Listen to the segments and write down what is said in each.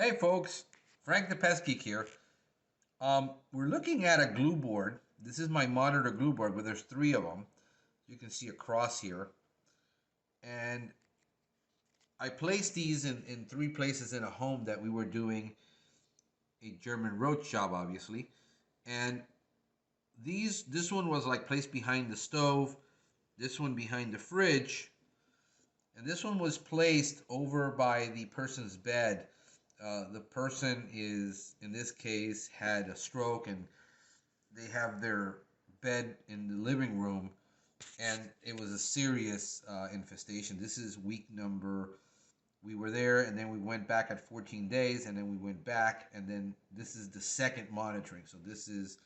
Hey folks, Frank the Pest Geek here. We're looking at a glue board. This is my monitor glue board where there's three of them. You can see across here. And I placed these in three places in a home that we were doing a German roach job, obviously. And this one was like placed behind the stove, this one behind the fridge, and this one was placed over by the person's bed. The person is, in this case, had a stroke and they have their bed in the living room, and it was a serious infestation. This is week number. We were there, and then we went back at 14 days, and then we went back, and then this is the second monitoring. So this is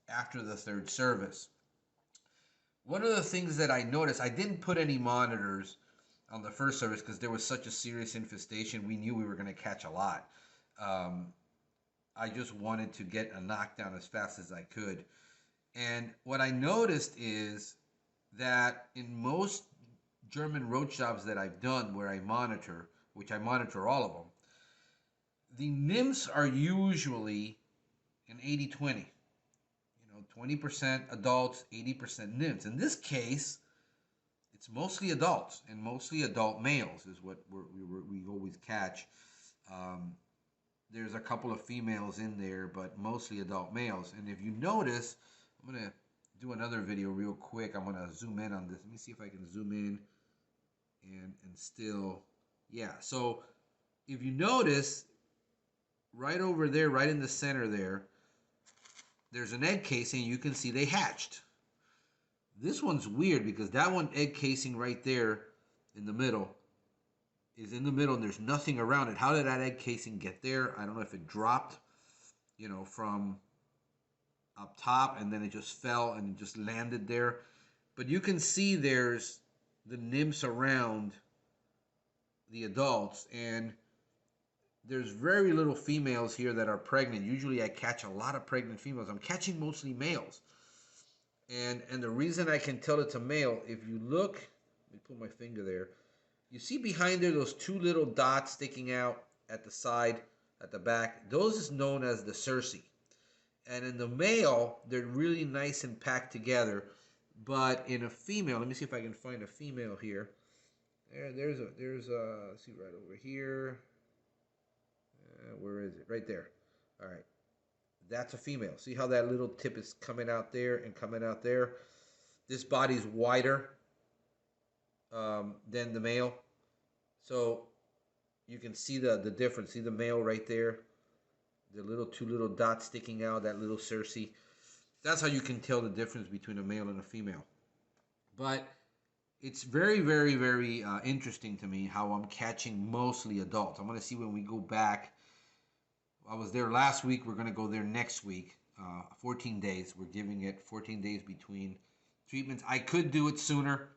after the third service. One of the things that I noticed, I didn't put any monitors on the first service because there was such a serious infestation. We knew we were going to catch a lot. Um, I just wanted to get a knockdown as fast as I could. And what I noticed is that in most German roach jobs that I've done where I monitor, which I monitor all of them, the nymphs are usually an 80-20. 20% adults, 80% nymphs. In this case, it's mostly adults and mostly adult males is what we always catch. Um, there's a couple of females in there, but mostly adult males. And if you notice, I'm going to do another video real quick. I'm going to zoom in on this. Let me see if I can zoom in and still, yeah. So if you notice, right over there, right in the center there, there's an egg casing. You can see they hatched. This one's weird because that one egg casing right there in the middle is in the middle and there's nothing around it. How did that egg casing get there? I don't know if it dropped, from up top and then it just fell and just landed there. But you can see there's the nymphs around the adults, and there's very little females here that are pregnant. Usually I catch a lot of pregnant females. I'm catching mostly males. And the reason I can tell it's a male, if you look, let me put my finger there. You see behind there those two little dots sticking out at the side, at the back. Those is known as the Circe. And in the male, they're really nice and packed together. But in a female, let me see if I can find a female here. There's a, let's see right over here. Where is it? Right there. All right. That's a female. See how that little tip is coming out there and coming out there? This body's wider than the male. So you can see the difference. See the male right there? The two little dots sticking out, that little Circe. That's how you can tell the difference between a male and a female. But it's very, very, very interesting to me how I'm catching mostly adults. I'm going to see when we go back. I was there last week. We're going to go there next week. 14 days. We're giving it 14 days between treatments. I could do it sooner.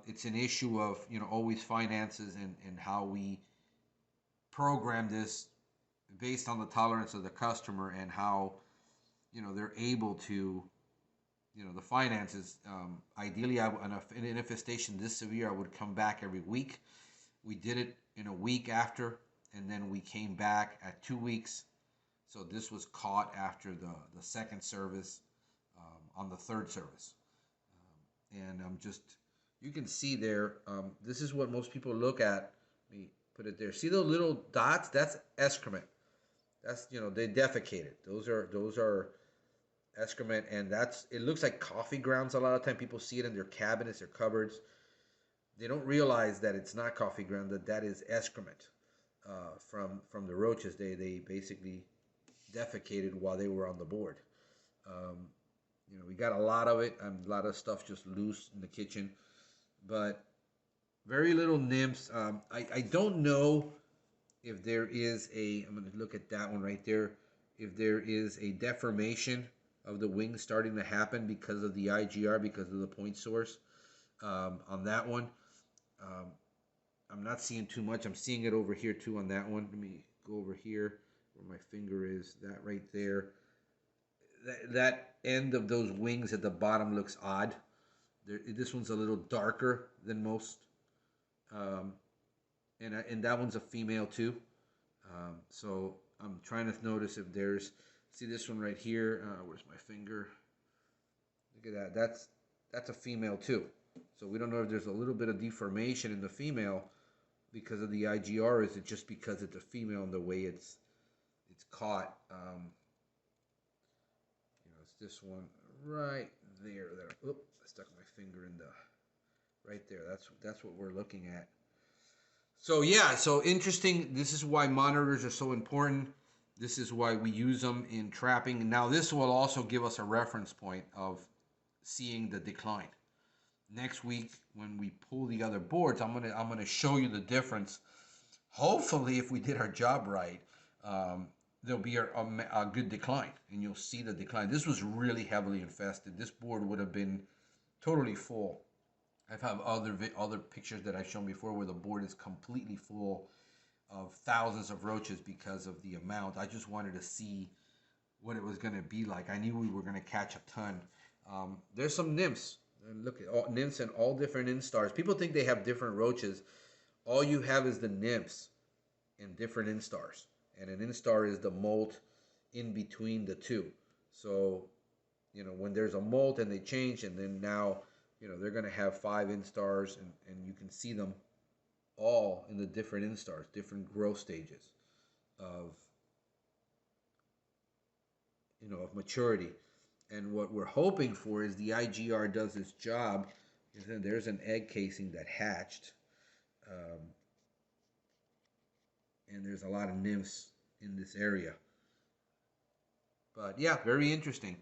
It's an issue of, always finances and how we program this based on the tolerance of the customer and how, they're able to, the finances. Ideally, in an infestation this severe, I would come back every week. We did it in a week after, and then we came back at 2 weeks. So this was caught after the second service, on the third service. And I'm you can see there, this is what most people look at. Let me put it there. See those little dots? That's excrement. That's, they defecated. Those are excrement, and it looks like coffee grounds a lot of time. People see it in their cabinets, their cupboards. They don't realize that it's not coffee ground, that is excrement from the roaches. They basically defecated while they were on the board. We got a lot of it. A lot of stuff just loose in the kitchen, but very little nymphs. I don't know if there is I'm going to look at that one right there. If there is a deformation of the wings starting to happen because of the IGR, because of the point source on that one. I'm not seeing too much. I'm seeing it over here too on that one. Let me go over here where my finger is. That right there. That end of those wings at the bottom looks odd. This one's a little darker than most. And that one's a female too. So I'm trying to notice if there's, see this one right here. Where's my finger? Look at that. That's a female too. So we don't know if there's a little bit of deformation in the female because of the IGR, or is it just because it's a female and the way it's caught? It's this one right there. Oop, I stuck my finger in the right there. That's what we're looking at. So yeah, so interesting. This is why monitors are so important. This is why we use them in trapping. Now this will also give us a reference point of seeing the decline. Next week when we pull the other boards, I'm gonna show you the difference. Hopefully, if we did our job right, there'll be a good decline, and you'll see the decline. This was really heavily infested. This board would have been totally full. I've had other pictures that I've shown before where the board is completely full of thousands of roaches because of the amount. I just wanted to see what it was going to be like. I knew we were going to catch a ton. There's some nymphs. And look at all nymphs and all different instars. People think they have different roaches. All you have is the nymphs in different instars. And an instar is the molt in between the two. So, when there's a molt and they change, and then now, they're going to have 5 instars, and you can see them all in the different instars, different growth stages of, of maturity. And what we're hoping for is the IGR does its job. There's an egg casing that hatched. And there's a lot of nymphs in this area. But yeah, very interesting.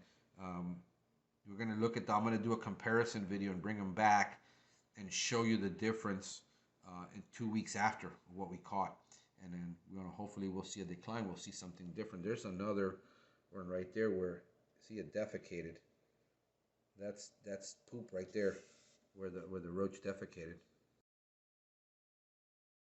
We're going to look at I'm going to do a comparison video and bring them back and show you the difference in 2 weeks after what we caught. And then hopefully we'll see a decline. We'll see something different. There's another one right there where, see it defecated. That's poop right there where the roach defecated.